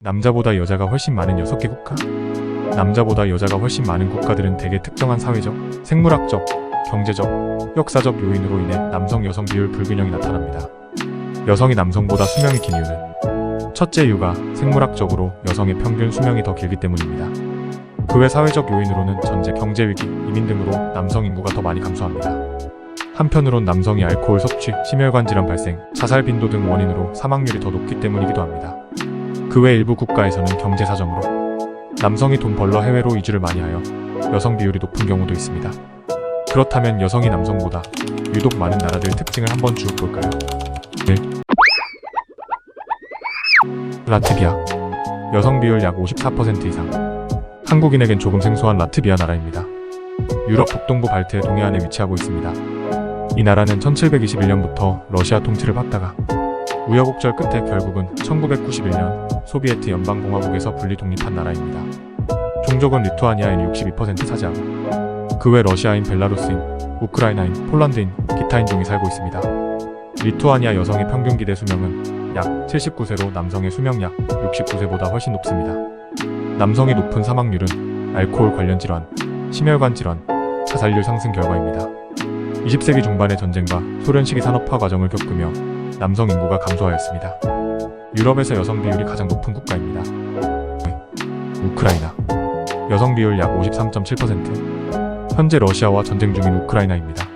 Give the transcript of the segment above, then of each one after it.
남자보다 여자가 훨씬 많은 6개 국가? 남자보다 여자가 훨씬 많은 국가들은 대개 특정한 사회적, 생물학적, 경제적, 역사적 요인으로 인해 남성-여성 비율 불균형이 나타납니다. 여성이 남성보다 수명이 긴 이유는 첫째 이유가 생물학적으로 여성의 평균 수명이 더 길기 때문입니다. 그 외 사회적 요인으로는 전제, 경제위기, 이민 등으로 남성 인구가 더 많이 감소합니다. 한편으론 남성이 알코올 섭취, 심혈관 질환 발생, 자살 빈도 등 원인으로 사망률이 더 높기 때문이기도 합니다. 그 외 일부 국가에서는 경제 사정으로 남성이 돈 벌러 해외로 이주를 많이 하여 여성 비율이 높은 경우도 있습니다. 그렇다면 여성이 남성보다 유독 많은 나라들 특징을 한번 쭉 볼까요? 1. 라트비아. 여성 비율 약 54% 이상. 한국인에겐 조금 생소한 라트비아 나라입니다. 유럽 북동부 발트해 동해안에 위치하고 있습니다. 이 나라는 1721년부터 러시아 통치를 받다가 우여곡절 끝에 결국은 1991년 소비에트 연방공화국에서 분리 독립한 나라입니다. 종족은 리투아니아인이 62% 차지하고 그 외 러시아인, 벨라루스인, 우크라이나인, 폴란드인, 기타 인종이 살고 있습니다. 리투아니아 여성의 평균 기대 수명은 약 79세로 남성의 수명 약 69세보다 훨씬 높습니다. 남성이 높은 사망률은 알코올 관련 질환, 심혈관 질환, 자살률 상승 결과입니다. 20세기 중반의 전쟁과 소련 시기 산업화 과정을 겪으며 남성 인구가 감소하였습니다. 유럽에서 여성 비율이 가장 높은 국가입니다. 우크라이나. 여성 비율 약 53.7%. 현재 러시아와 전쟁 중인 우크라이나입니다.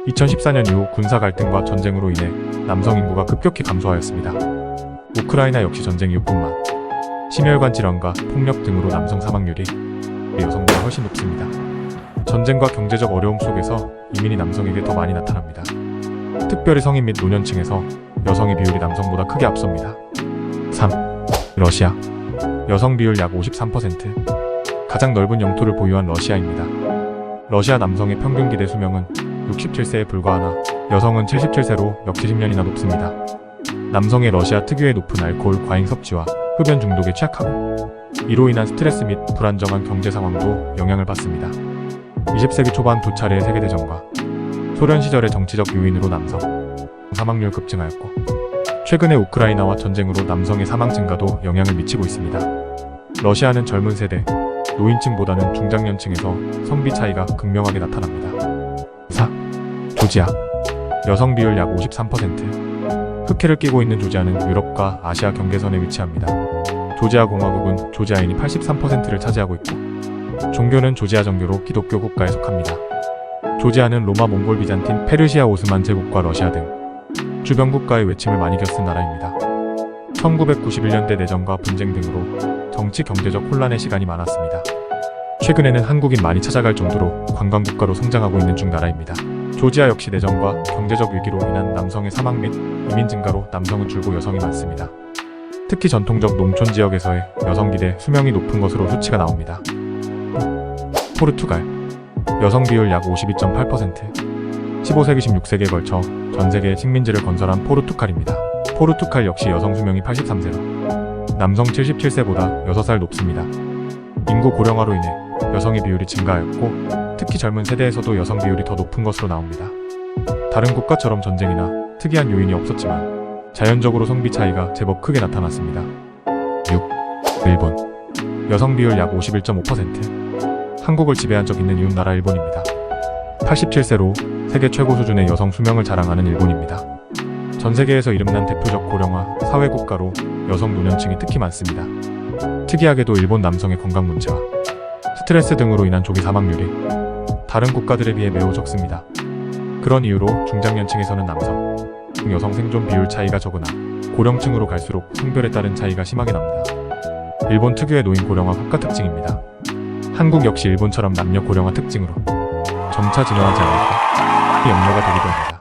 2014년 이후 군사 갈등과 전쟁으로 인해 남성 인구가 급격히 감소하였습니다. 우크라이나 역시 전쟁 이후뿐만 심혈관 질환과 폭력 등으로 남성 사망률이 여성보다 훨씬 높습니다. 전쟁과 경제적 어려움 속에서 이민이 남성에게 더 많이 나타납니다. 특별히 성인 및 노년층에서 여성의 비율이 남성보다 크게 앞섭니다. 3. 러시아. 여성 비율 약 53%. 가장 넓은 영토를 보유한 러시아입니다. 러시아 남성의 평균 기대 수명은 67세에 불과하나 여성은 77세로 역 70년이나 높습니다. 남성의 러시아 특유의 높은 알코올 과잉 섭취와 흡연 중독에 취약하고 이로 인한 스트레스 및 불안정한 경제 상황도 영향을 받습니다. 20세기 초반 두 차례의 세계대전과 소련 시절의 정치적 요인으로 남성 사망률 급증하였고 최근의 우크라이나와 전쟁으로 남성의 사망 증가도 영향을 미치고 있습니다. 러시아는 젊은 세대, 노인층보다는 중장년층에서 성비 차이가 극명하게 나타납니다. 4. 조지아. 여성 비율 약 53%. 흑해를 끼고 있는 조지아는 유럽과 아시아 경계선에 위치합니다. 조지아 공화국은 조지아인이 83%를 차지하고 있고 종교는 조지아 정교로 기독교 국가에 속합니다. 조지아는 로마, 몽골, 비잔틴, 페르시아, 오스만 제국과 러시아 등 주변 국가의 외침을 많이 겪은 나라입니다. 1991년대 내전과 분쟁 등으로 정치 경제적 혼란의 시간이 많았습니다. 최근에는 한국인 많이 찾아갈 정도로 관광국가로 성장하고 있는 중 나라입니다. 조지아 역시 내전과 경제적 위기로 인한 남성의 사망 및 이민 증가로 남성은 줄고 여성이 많습니다. 특히 전통적 농촌 지역에서의 여성 기대 수명이 높은 것으로 수치가 나옵니다. 포르투갈. 여성 비율 약 52.8%. 15세기 16세기에 걸쳐 전 세계의 식민지를 건설한 포르투갈입니다. 포르투갈 역시 여성 수명이 83세로 남성 77세보다 6살 높습니다. 인구 고령화로 인해 여성의 비율이 증가하였고 특히 젊은 세대에서도 여성 비율이 더 높은 것으로 나옵니다. 다른 국가처럼 전쟁이나 특이한 요인이 없었지만 자연적으로 성비 차이가 제법 크게 나타났습니다. 6. 일본. 여성 비율 약 51.5%. 한국을 지배한 적 있는 이웃나라 일본입니다. 87세로 세계 최고 수준의 여성 수명을 자랑하는 일본입니다. 전 세계에서 이름난 대표적 고령화 사회국가로 여성 노년층이 특히 많습니다. 특이하게도 일본 남성의 건강 문제와 스트레스 등으로 인한 조기 사망률이 다른 국가들에 비해 매우 적습니다. 그런 이유로 중장년층에서는 남성, 여성 생존 비율 차이가 적으나 고령층으로 갈수록 성별에 따른 차이가 심하게 납니다. 일본 특유의 노인 고령화 국가 특징입니다. 한국 역시 일본처럼 남녀 고령화 특징으로 점차 진화하지 않을까 염려가 되기도 합니다.